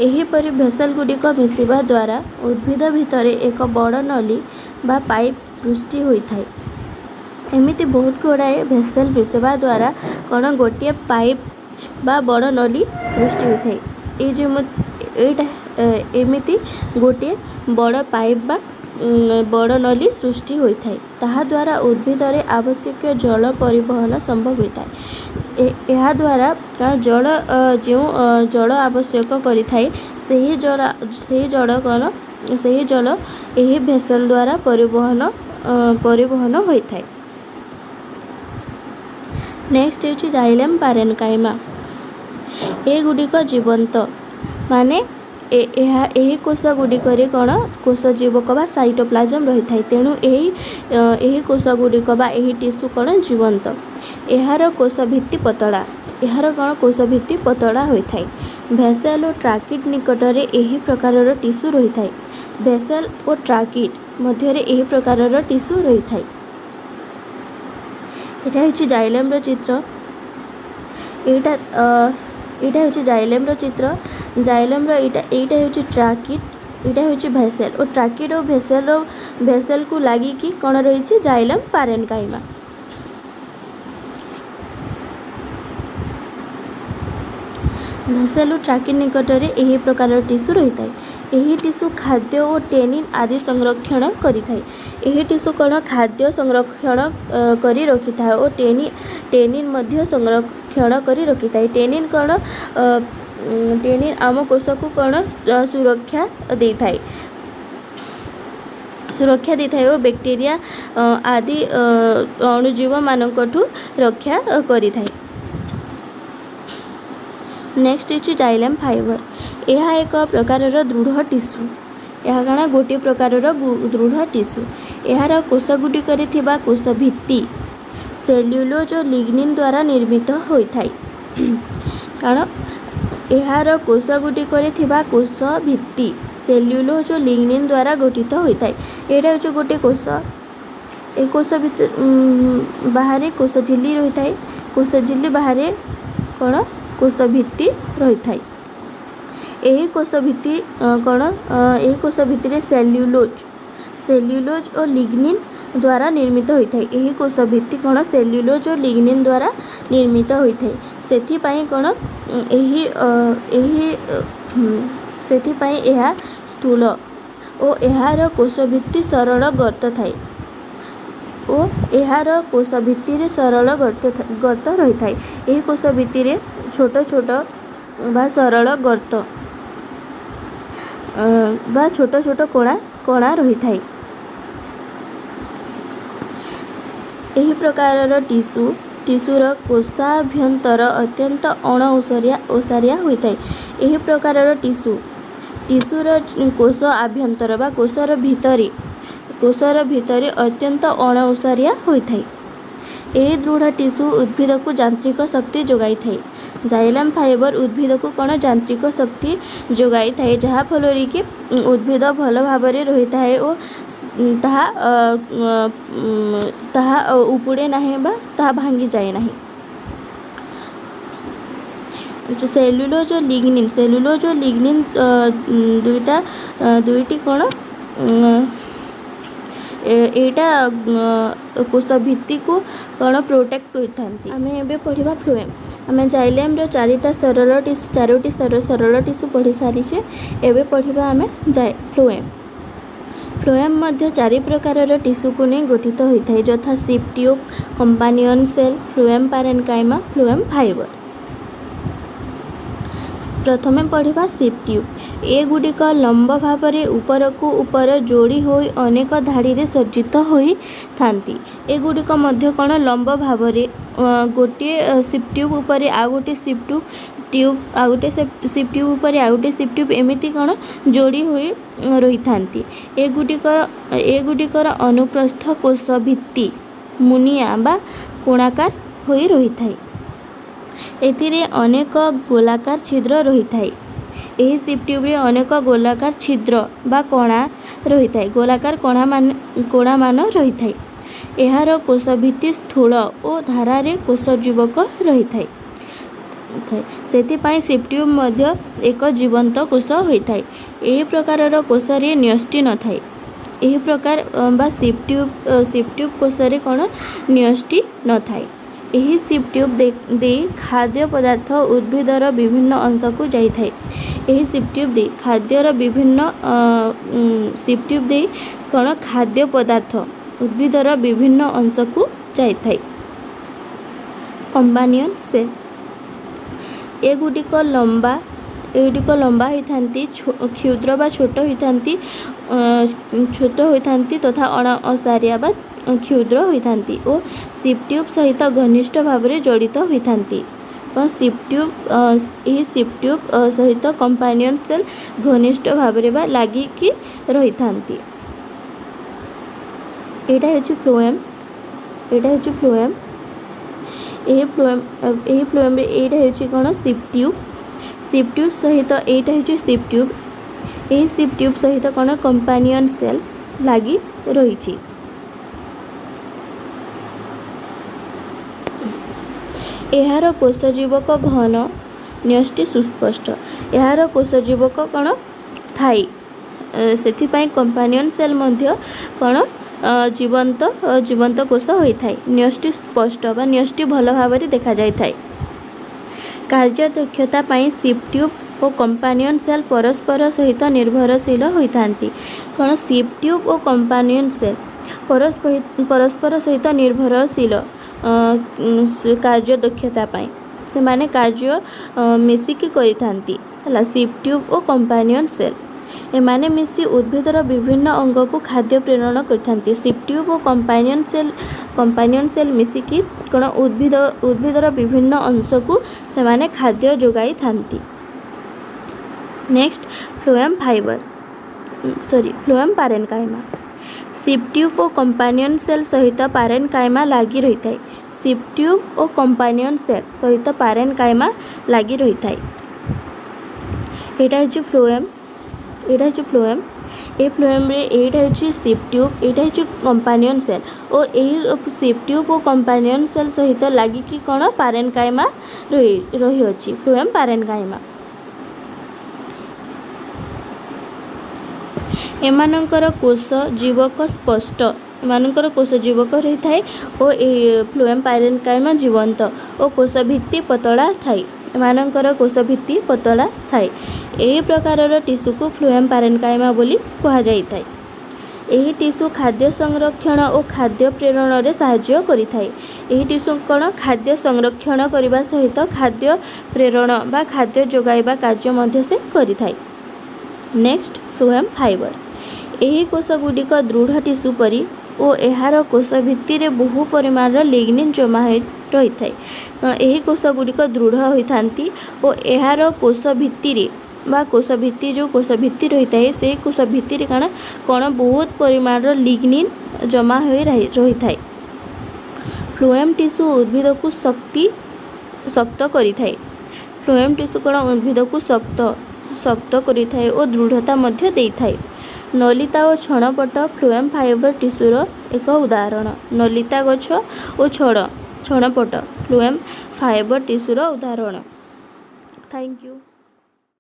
एहीपरि भेसेल गुड़िक मिसिबा द्वारा उद्भिद भितर एक बड़ नली बा पाइप सृष्टि होता है। एमिति बहुत गुड़ाए भेसेल मिसिबा द्वारा कौन गोटे पाइप बा बड़ नली सृष्टि होता है। ये जो एमिति गोटे बड़ पाइप बा बड़ नली सृष्टि होता है। ताहा द्वारा उद्भिद रे आवश्यक जल परिवहन संभव होता है। यह द्वारा जल जो जल आवश्यक करिथाए सही जल यही भेसेल द्वारा परिवहन होता है। नेक्स्ट है जाइलम पारेन्काइमा। ए गुड़िक जीवंत माने यही कोष गुड़िक कौन कोष जीवक बा साइटोप्लाज्म रही है। तेणु यही कोष गुड़िक बा यही टिश्यू कौन जीवंत। यार कोष भित्ति पतला यार कौन कोष भित्ति पतला होता है। भेसेल और ट्राकिड निकटरे यही प्रकार टिश्यू रही है। भेसेल और ट्राकिड मध्य यही प्रकार टिश्यू रही है। यहाँ हूँ जाइलम चित्र। यहाँ हूँ जाइलम चित्र। जाइलम यहाँ हूँ ट्राकिड यहाँ हूँ भेसेल और ट्राकिड और भेसेल को लगिकी कौन रही जाइलम पारेन्काइमा। भेसेल और ट्राकिड निकटरे यही प्रकार टिश्यू रही है। यही टिश्यू खाद्य और टेनिन आदि संरक्षण करिथाए। यही टिश्यू कौन खाद्य संरक्षण करी रखी था और टेनिन मध्य संरक्षण करी रखी था। टेनिन कौन टेनिन आम कोष को कौन सुरक्षा देता है और बैक्टीरिया आदि अणुजीव मानकठू रक्षा करी थाए। नेक्स्ट है जाइलम फाइबर। यह एक प्रकार दृढ़ टिश्यू। यह कण गोटे प्रकार दृढ़ टिश्यू। यार कोष गुड़िक कोष भित्ति सेल्युलोज और लिग्निन द्वारा निर्मित होता है। कारण यार कोष गुड़िक कोष भित्ति सेल्युलोज और लिग्निन द्वारा गठित होता है। यहाँ हूँ गोटे कोष। ए कोष बाहर कोष झिल्ली रही है। कोष झिल्ली बाहर कौन कोष भित्ति रही है। यही कोष भित्ति कौन यही कोष भित्ति सेल्युलोज और लिग्निन द्वारा निर्मित होता है। यही कोष भित्ति कौन सेल्युलोज और लिग्निन द्वारा निर्मित होता है। सेथिपाई कौन सेथिपाई यह स्थूल और यार कोष भित्ति सरल गर्त थाए और यार कोष भित्ति सरल गर्त रही है। यही कोष भित्ति छोट छोट बा सरल गर्त बा छोट छोट कणा रही है। यही प्रकार टिश्यूर कोशाभ्यंतर अत्यंत ओसारिया होता है। यही प्रकार टिश्यूर कोश आभ्यंतर बा कोशर भितरे अत्यंत ओसारिया होता है। यही दृढ़ टिश्यू उद्भिद को यांत्रिक शक्ति जोगाई थाए। जाइलम फाइबर उद्भिद को कौन यांत्रिक शक्ति जोगाई थाए जहाँफल कि उद्भिद भल भाव रही है और ताहा उपुड़े ना ताहा भांगी जाए ना। सेल्युलोज और लिग्निन दुईटी कौन एटा कोष भित्ति को कौन प्रोटेक्ट करथांती। आमे एबे पढ़िबा फ्लोएम। आमे जाइलम रो चारोटी सरल टिश्यू पढ़ी सारिछे। एबे पढ़िबा आमे फ्लोएम। फ्लोएम मध्य चारि प्रकार टिश्यू को नहीं गठित होता है यथा sieve tube companion cell phloem parenchyma phloem fibre. प्रथमे पढ़िबा सिप ट्यूब। ए गुड़िक लंब भाव में ऊपर को ऊपर जोड़ी हो अनेक धाड़ी रे सज्जित होई थांती। ए गुड़िक मध्य कौन लंब भाव में गोटे सिप ट्यूब उपर आ गोटे सिप ट्यूब आ गोटे सिप ट्यूब उपर आ गोटे सिप ट्यूब एमिति कौन जोड़ी होई रही थांती। ए गुड़िकर अनुप्रस्थ कोष भित्ति मुनिया बा कोणाकार होई रही थाई। एथिरे अनेक गोलाकार छिद्र रही थाई। ଏହି ସିପ୍ ଟ୍ୟୁବ୍ରେ ଅନେକ ଗୋଲାକାର ଛିଦ୍ର ବା କଣା ରହିଥାଏ। ଗୋଲାକାର କଣାମାନ ରହିଥାଏ। ଏହାର କୋଷ ଭିତ୍ତି ସ୍ଥୂଳ ଓ ଧାରାରେ କୋଷ ଯୁବକ ରହିଥାଏ। ସେଥିପାଇଁ ସିପ୍ ଟ୍ୟୁବ୍ ମଧ୍ୟ ଏକ ଜୀବନ୍ତ କୋଷ ହୋଇଥାଏ। ଏହି ପ୍ରକାରର କୋଷରେ ନ୍ୟଷ୍ଟି ନଥାଏ। ଏହି ପ୍ରକାର ବା ସିପ୍ ଟ୍ୟୁବ୍ କୋଷରେ କ'ଣ ନ୍ୟଷ୍ଟି ନଥାଏ। ଏହି ସିପ୍ ଟ୍ୟୁବ୍ ଦେଇ ଖାଦ୍ୟ ପଦାର୍ଥ ଉଦ୍ଭିଦର ବିଭିନ୍ନ ଅଂଶକୁ ଯାଇଥାଏ। ଏହି ସିପ୍ ଟ୍ୟୁବ୍ ଦେଇ ସିପ୍ ଟ୍ୟୁବ୍ ଦେଇ କ'ଣ ଖାଦ୍ୟ ପଦାର୍ଥ ଉଦ୍ଭିଦର ବିଭିନ୍ନ ଅଂଶକୁ ଯାଇଥାଏ। କମ୍ପାନିଅନ୍ ସେଲ୍ ଏଗୁଡ଼ିକ ଲମ୍ବା ହୋଇଥାନ୍ତି, କ୍ଷୁଦ୍ର ବା ଛୋଟ ହୋଇଥାନ୍ତି ତଥା ଅଣଓସାରିଆ ବା କ୍ଷୁଦ୍ର ହୋଇଥାନ୍ତି ଓ ସିପ୍ ଟ୍ୟୁବ୍ ସହିତ ଘନିଷ୍ଠ ଭାବରେ ଜଡ଼ିତ ହୋଇଥାନ୍ତି। ଏହି ସିପ୍ ଟ୍ୟୁବ୍ ସହିତ କମ୍ପାନିଅନ୍ ସେଲ୍ ଘନିଷ୍ଠ ଭାବରେ ବା ଲାଗିକି ରହିଥାନ୍ତି। ଏଇଟା ହେଉଛି ଫ୍ଲୋଏମ୍। ଏହି ଫ୍ଲୋଏମ୍ରେ ଏଇଟା ହେଉଛି କ'ଣ ସିପ୍ ଟ୍ୟୁବ୍। ସିପ୍ ଟ୍ୟୁବ୍ ସହିତ ଏଇଟା ହେଉଛି ସିପ୍ ଟ୍ୟୁବ୍। ଏହି ସିପ୍ ଟ୍ୟୁବ୍ ସହିତ କ'ଣ କମ୍ପାନିଅନ୍ ସେଲ୍ ଲାଗି ରହିଛି। ଏହାର କୋଷ ଯୁବକ ଘନ, ନ୍ୟଷ୍ଟି ସୁସ୍ପଷ୍ଟ। ଏହାର କୋଷ ଯୁବକ କ'ଣ ଥାଏ। ସେଥିପାଇଁ କମ୍ପାନିଅନ୍ ସେଲ୍ ମଧ୍ୟ କ'ଣ ଜୀବନ୍ତ କୋଷ ହୋଇଥାଏ। ନ୍ୟଷ୍ଟି ସ୍ପଷ୍ଟ ବା ନ୍ୟଷ୍ଟି ଭଲ ଭାବରେ ଦେଖାଯାଇଥାଏ। କାର୍ଯ୍ୟଦକ୍ଷତା ପାଇଁ ସିପ୍ ଟ୍ୟୁବ୍ ଓ କମ୍ପାନିଅନ୍ ସେଲ୍ ପରସ୍ପର ସହିତ ନିର୍ଭରଶୀଳ ହୋଇଥାନ୍ତି। କ'ଣ ସିପ୍ ଟ୍ୟୁବ୍ ଓ କମ୍ପାନିଅନ୍ ସେଲ୍ ପରସ୍ପର ସହିତ ନିର୍ଭରଶୀଳ କାର୍ଯ୍ୟଦକ୍ଷତା ପାଇଁ ସେମାନେ କାର୍ଯ୍ୟ ମିଶିକି କରିଥାନ୍ତି ହେଲା। ସିପ୍ ଟ୍ୟୁବ୍ ଓ କମ୍ପାନିଅନ୍ ସେଲ୍ ଏମାନେ ମିଶି ଉଦ୍ଭିଦର ବିଭିନ୍ନ ଅଙ୍ଗକୁ ଖାଦ୍ୟ ପ୍ରେରଣ କରିଥାନ୍ତି। ସିପ୍ ଟ୍ୟୁବ୍ ଓ କମ୍ପାନିଅନ୍ ସେଲ୍ ମିଶିକି କ'ଣ ଉଦ୍ଭିଦର ବିଭିନ୍ନ ଅଂଶକୁ ସେମାନେ ଖାଦ୍ୟ ଯୋଗାଇଥାନ୍ତି। Next phloem parenchyma. Sieve tube ଓ କମ୍ପାନିଅନ୍ ସେଲ୍ ସହିତ ପାରେନ୍କାଇମା ଲାଗି ରହିଥାଏ। ସିପ୍ ଟ୍ୟୁବ୍ ଓ କମ୍ପାନିଅନ୍ ସେଲ୍ ସହିତ ପାରେନ୍କାଇମା ଲାଗି ରହିଥାଏ। ଏଇଟା ହେଉଛି ଫ୍ଲୋଏମ୍। এই ফ্লোଏମ୍ରେ এইটা ହେଉଛି ସିପ୍ ଟ୍ୟୁବ୍, এইଟା ହେଉଛି କମ୍ପାନିଅନ୍ ସେଲ୍ ଓ ଏହି ସିପ୍ ଟ୍ୟୁବ୍ ଓ କମ୍ପାନିଅନ୍ ସେଲ୍ ସହିତ ଲାଗିକି କ'ଣ ପାରେନ୍କାଇମା ରହିଅଛି। ଫ୍ଲୋଏମ୍ ପାରେନ୍କାଇମା। ଏମାନଙ୍କର କୋଷ ଯୁବକ ରହିଥାଏ ଓ ଏହି ଫ୍ଲୋଏମ୍ ପାରେନ୍କାଇମା ଜୀବନ୍ତ ଓ କୋଷ ଭିତ୍ତି ପତଳା ଥାଏ। ଏମାନଙ୍କର କୋଷ ଭିତ୍ତି ପତଳା ଥାଏ। ଏହି ପ୍ରକାରର ଟିସୁକୁ ଫ୍ଲୋଏମ୍ ପାରେନ୍କାଇମା ବୋଲି କୁହାଯାଇଥାଏ। ଏହି ଟିସୁ ଖାଦ୍ୟ ସଂରକ୍ଷଣ ଓ ଖାଦ୍ୟ ପ୍ରେରଣରେ ସାହାଯ୍ୟ କରିଥାଏ। ଏହି ଟିସୁ କ'ଣ ଖାଦ୍ୟ ସଂରକ୍ଷଣ କରିବା ସହିତ ଖାଦ୍ୟ ପ୍ରେରଣ ବା ଖାଦ୍ୟ ଯୋଗାଇବା କାର୍ଯ୍ୟ ମଧ୍ୟ ସେ କରିଥାଏ। Next phloem fibre. ଏହି କୋଷଗୁଡ଼ିକ ଦୃଢ଼ ଟିସୁ ପରି ଓ ଏହାର କୋଷ ଭିତ୍ତିରେ ବହୁ ପରିମାଣର ଲିଗ୍ନିନ୍ ଜମା ହୋଇ ରହିଥାଏ। ଏହି କୋଷଗୁଡ଼ିକ ଦୃଢ଼ ହୋଇଥାନ୍ତି ଓ ଏହାର କୋଷ ଭିତ୍ତିରେ ବା କୋଷ ଭିତ୍ତି ରହିଥାଏ ସେହି କୋଷ ଭିତ୍ତିରେ କ'ଣ ବହୁତ ପରିମାଣର ଲିଗ୍ନିନ୍ ଜମା ହୋଇ ରହିଥାଏ। ଫ୍ଲୋଏମ୍ ଟିସୁ ଉଦ୍ଭିଦକୁ ଶକ୍ତ କରିଥାଏ। ଫ୍ଲୋଏମ୍ ଟିସୁ କ'ଣ ଉଦ୍ଭିଦକୁ ଶକ୍ତ କରିଥାଏ ଓ ଦୃଢ଼ତା ମଧ୍ୟ ଦେଇଥାଏ। ନଲିତା ଓ ଛଣପଟ ଫ୍ଲୋଏମ୍ ଫାଇବର ଟିସୁର ଏକ ଉଦାହରଣ। ନଲିତା ଗଛ ଓ ଛଣପଟ ଫ୍ଲୋଏମ୍ ଫାଇବର ଟିସୁର ଉଦାହରଣ। Thank you.